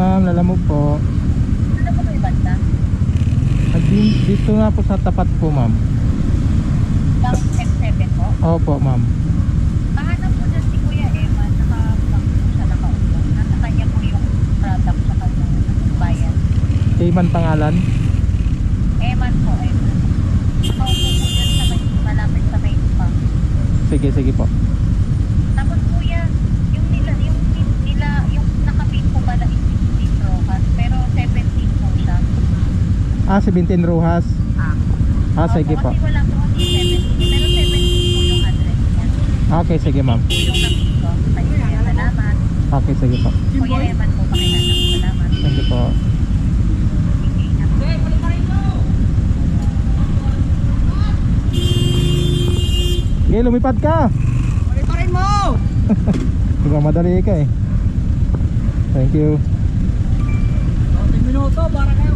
ma'am, lalamog po. Ano po kayo banda? Dito nga po sa tapat po ma'am. Bang M7 po? Opo ma'am. Kahanap po dyan si Kuya Eman, naka-vlog po siya, nakaupo. Nasa kanya po yung product sa kanyang bayan. Kayman pangalan? Eman po, Eman. Nakaupo po dyan sa may, malapit sa may pa. Sige, sige po. Tapos Kuya, yung nakapit po pala is 16 rokas, pero 17 po siya. Ah, 17 Rojas. Sige po. Kasi wala po kasi 17, pero 17 po yung address niya. Okay, sige ma'am. Yung napit ko. Kaya salamat. Okay, sige po. Kuya Eman po, pakihanap. Salamat. Thank you po. Sige, ingat. Okay, lumipad ka. Pare mo! Madali ka eh. Thank you. 10 minuto para kayo.